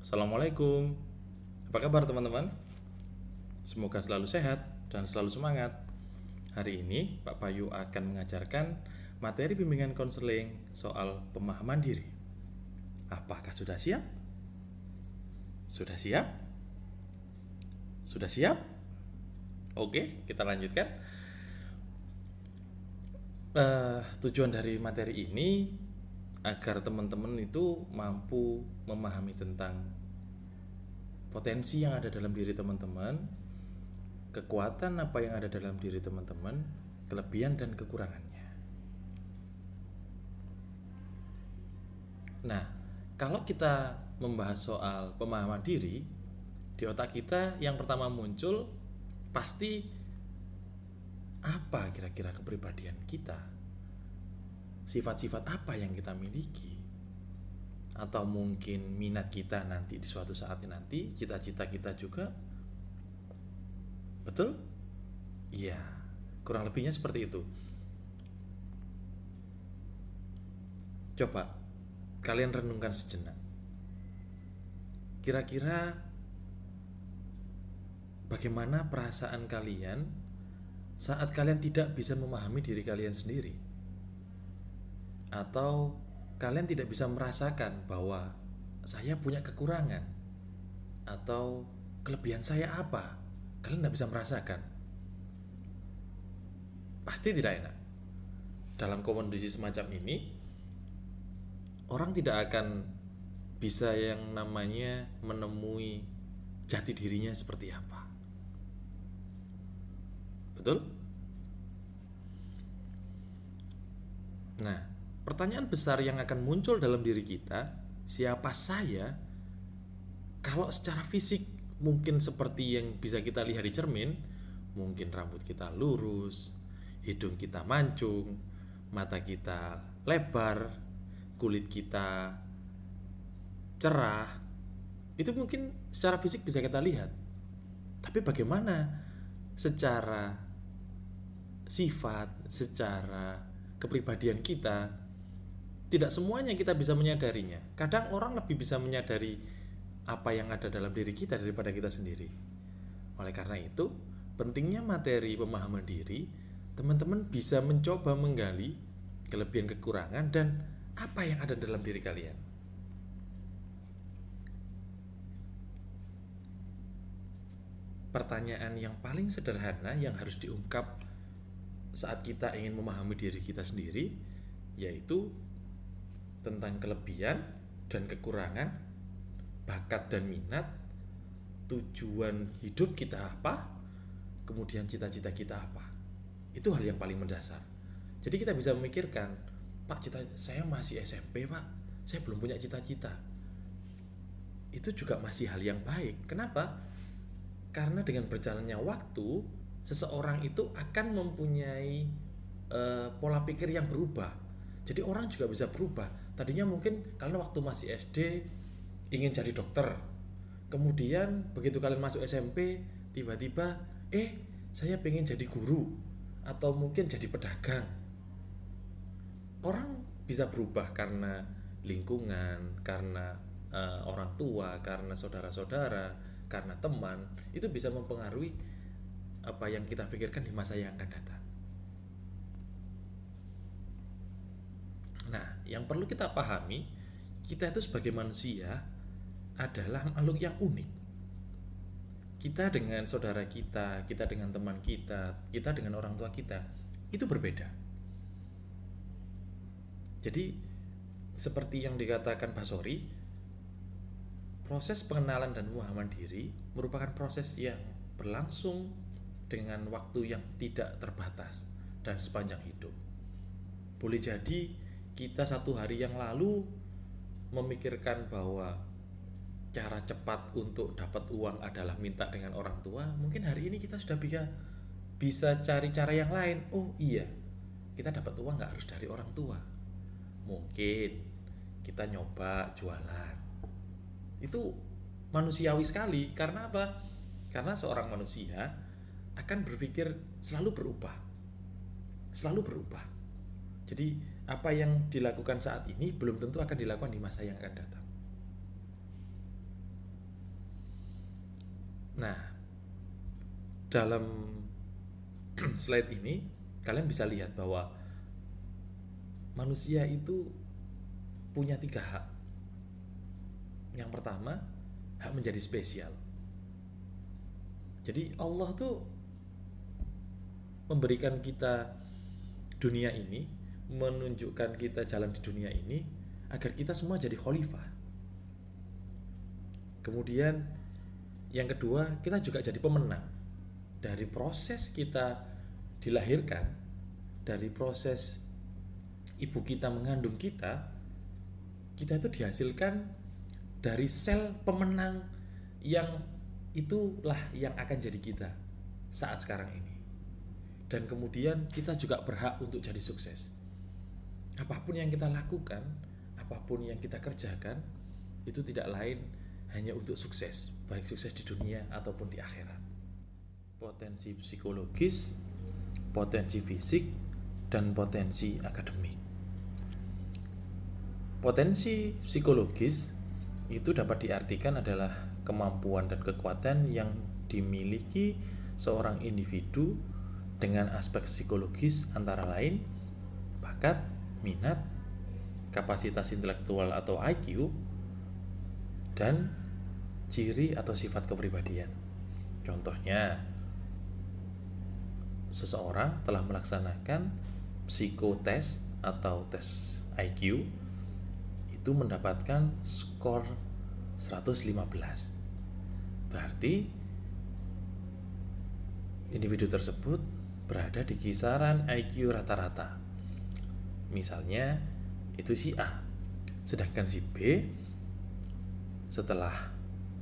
Assalamualaikum. Apa kabar teman-teman? Semoga selalu sehat dan selalu semangat. Hari ini Pak Bayu akan mengajarkan materi bimbingan konseling soal pemahaman diri. Apakah sudah siap? Sudah siap? Sudah siap? Oke, kita lanjutkan. Tujuan dari materi ini agar teman-teman itu mampu memahami tentang potensi yang ada dalam diri teman-teman, kekuatan apa yang ada dalam diri teman-teman, kelebihan dan kekurangannya. Nah, kalau kita membahas soal pemahaman diri, di otak kita yang pertama muncul pasti apa kira-kira kepribadian kita, sifat-sifat apa yang kita miliki, atau mungkin minat kita nanti di suatu saat nanti, cita-cita kita juga. Betul? Iya, kurang lebihnya seperti itu. Coba kalian renungkan sejenak. Kira-kira bagaimana perasaan kalian saat kalian tidak bisa memahami diri kalian sendiri? Atau kalian tidak bisa merasakan bahwa saya punya kekurangan atau kelebihan saya apa? Kalian tidak bisa merasakan. Pasti tidak enak. Dalam kondisi semacam ini, orang tidak akan bisa yang namanya menemui jati dirinya seperti apa. Betul? Nah, pertanyaan besar yang akan muncul dalam diri kita, siapa saya? Kalau secara fisik mungkin seperti yang bisa kita lihat di cermin, mungkin rambut kita lurus, hidung kita mancung, mata kita lebar, kulit kita cerah. Itu mungkin secara fisik bisa kita lihat. Tapi bagaimana secara sifat, secara kepribadian kita? Tidak semuanya kita bisa menyadarinya. Kadang orang lebih bisa menyadari apa yang ada dalam diri kita daripada kita sendiri. Oleh karena itu, pentingnya materi pemahaman diri, teman-teman bisa mencoba menggali kelebihan kekurangan dan apa yang ada dalam diri kalian. Pertanyaan yang paling sederhana yang harus diungkap saat kita ingin memahami diri kita sendiri, yaitu tentang kelebihan dan kekurangan, bakat dan minat, tujuan hidup kita apa, kemudian cita-cita kita apa. Itu hal yang paling mendasar. Jadi kita bisa memikirkan, Pak, saya masih SMP, Pak, saya belum punya cita-cita. Itu juga masih hal yang baik. Kenapa? Karena dengan berjalannya waktu, seseorang itu akan mempunyai pola pikir yang berubah. Jadi orang juga bisa berubah. Tadinya mungkin karena waktu masih SD ingin jadi dokter, kemudian begitu kalian masuk SMP, tiba-tiba saya pengen jadi guru, atau mungkin jadi pedagang. Orang bisa berubah karena lingkungan, karena orang tua, karena saudara-saudara, karena teman. Itu bisa mempengaruhi apa yang kita pikirkan di masa yang akan datang. Nah, yang perlu kita pahami, kita itu sebagai manusia adalah makhluk yang unik. Kita dengan saudara kita, kita dengan teman kita, kita dengan orang tua kita, itu berbeda. Jadi, seperti yang dikatakan Basori, proses pengenalan dan pemahaman diri merupakan proses yang berlangsung dengan waktu yang tidak terbatas dan sepanjang hidup. Boleh jadi kita satu hari yang lalu memikirkan bahwa cara cepat untuk dapat uang adalah minta dengan orang tua. Mungkin hari ini kita sudah bisa cari cara yang lain. Oh iya, kita dapat uang gak harus dari orang tua. Mungkin kita nyoba jualan. Itu manusiawi sekali. Karena apa? Karena seorang manusia akan berpikir selalu berubah. Selalu berubah. Jadi apa yang dilakukan saat ini belum tentu akan dilakukan di masa yang akan datang. Nah, dalam slide ini kalian bisa lihat bahwa manusia itu punya 3 hak. Yang pertama, hak menjadi spesial. Jadi Allah tuh memberikan kita dunia ini, menunjukkan kita jalan di dunia ini agar kita semua jadi khalifah. Kemudian yang kedua, kita juga jadi pemenang. Dari proses kita dilahirkan, dari proses ibu kita mengandung kita itu dihasilkan dari sel pemenang yang itulah yang akan jadi kita saat sekarang ini. Dan kemudian kita juga berhak untuk jadi sukses. Apapun yang kita lakukan, apapun yang kita kerjakan, itu tidak lain hanya untuk sukses, baik sukses di dunia ataupun di akhirat. Potensi psikologis, potensi fisik, dan potensi akademik. Potensi psikologis itu dapat diartikan adalah kemampuan dan kekuatan yang dimiliki seorang individu dengan aspek psikologis antara lain bakat, minat, kapasitas intelektual atau IQ, dan ciri atau sifat kepribadian. Contohnya, seseorang telah melaksanakan psikotest atau tes IQ itu mendapatkan skor 115. Berarti individu tersebut berada di kisaran IQ rata-rata. Misalnya itu si A, sedangkan si B setelah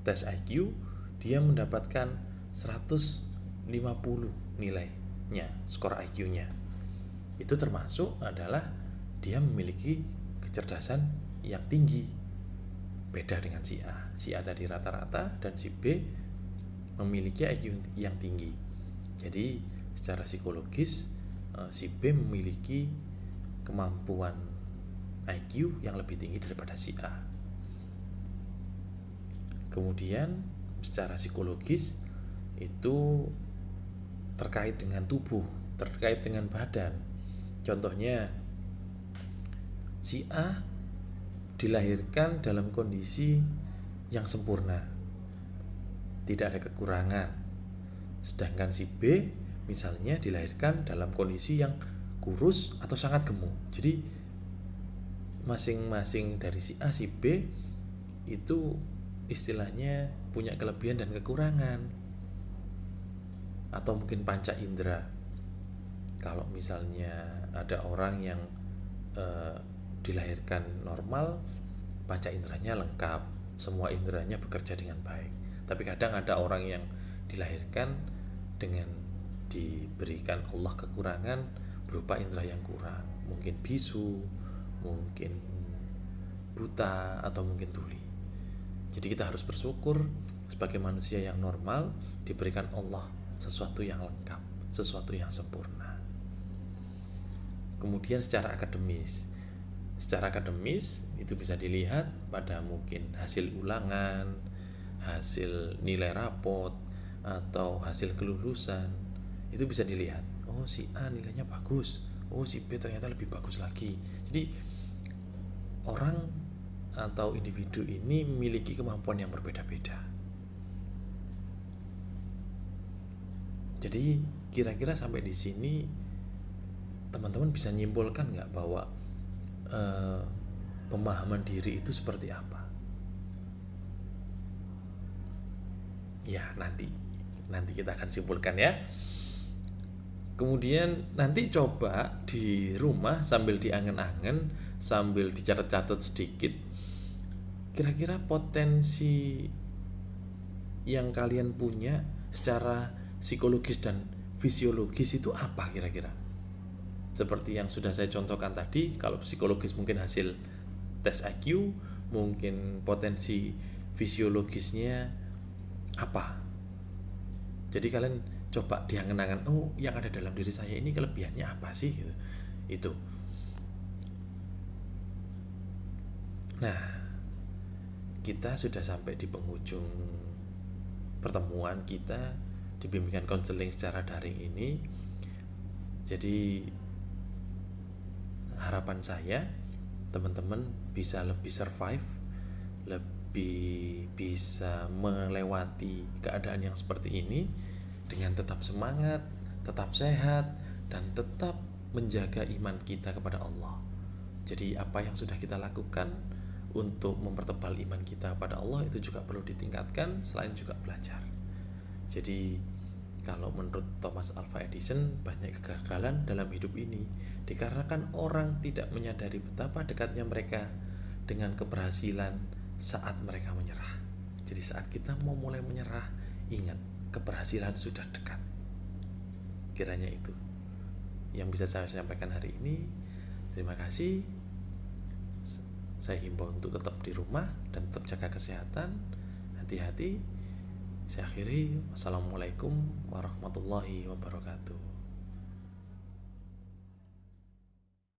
tes IQ dia mendapatkan 150 nilainya, skor IQ-nya. Itu termasuk adalah dia memiliki kecerdasan yang tinggi. Beda dengan si A. Si A tadi rata-rata dan si B memiliki IQ yang tinggi. Jadi secara psikologis si B memiliki kemampuan IQ yang lebih tinggi daripada si A. Kemudian secara psikologis itu terkait dengan tubuh, terkait dengan badan. Contohnya si A dilahirkan dalam kondisi yang sempurna, tidak ada kekurangan. Sedangkan si B misalnya dilahirkan dalam kondisi yang kurus atau sangat gemuk. Jadi masing-masing dari si A, si B itu istilahnya punya kelebihan dan kekurangan. Atau mungkin panca indera. Kalau misalnya ada orang yang dilahirkan normal, panca inderanya lengkap, semua inderanya bekerja dengan baik. Tapi kadang ada orang yang dilahirkan dengan diberikan Allah kekurangan berupa indera yang kurang, mungkin bisu, mungkin buta, atau mungkin tuli. Jadi kita harus bersyukur sebagai manusia yang normal diberikan Allah sesuatu yang lengkap, sesuatu yang sempurna. Kemudian secara akademis itu bisa dilihat pada mungkin hasil ulangan, hasil nilai rapot, atau hasil kelulusan. Itu bisa dilihat, oh si A nilainya bagus, oh si B ternyata lebih bagus lagi. Jadi orang atau individu ini memiliki kemampuan yang berbeda-beda. Jadi kira-kira sampai di sini teman-teman bisa nyimpulkan nggak bahwa pemahaman diri itu seperti apa? Ya nanti kita akan simpulkan ya. Kemudian nanti coba di rumah sambil diangen-angen, sambil dicatat-catat sedikit, kira-kira potensi yang kalian punya secara psikologis dan fisiologis itu apa kira-kira? Seperti yang sudah saya contohkan tadi, kalau psikologis mungkin hasil tes IQ, mungkin potensi fisiologisnya apa. Jadi kalian coba diangen-angen, oh yang ada dalam diri saya ini kelebihannya apa sih gitu. Itu. Nah, kita sudah sampai di penghujung pertemuan kita di bimbingan konseling secara daring ini. Jadi harapan saya teman-teman bisa lebih survive, lebih bisa melewati keadaan yang seperti ini dengan tetap semangat, tetap sehat, dan tetap menjaga iman kita kepada Allah. Jadi apa yang sudah kita lakukan untuk mempertebal iman kita pada Allah itu juga perlu ditingkatkan selain juga belajar. Jadi kalau menurut Thomas Alva Edison, banyak kegagalan dalam hidup ini dikarenakan orang tidak menyadari betapa dekatnya mereka dengan keberhasilan saat mereka menyerah. Jadi saat kita mau mulai menyerah, ingat keberhasilan sudah dekat. Kiranya itu yang bisa saya sampaikan hari ini. Terima kasih. Saya himbau untuk tetap di rumah dan tetap jaga kesehatan. Hati-hati. Saya akhiri. Wassalamualaikum warahmatullahi wabarakatuh.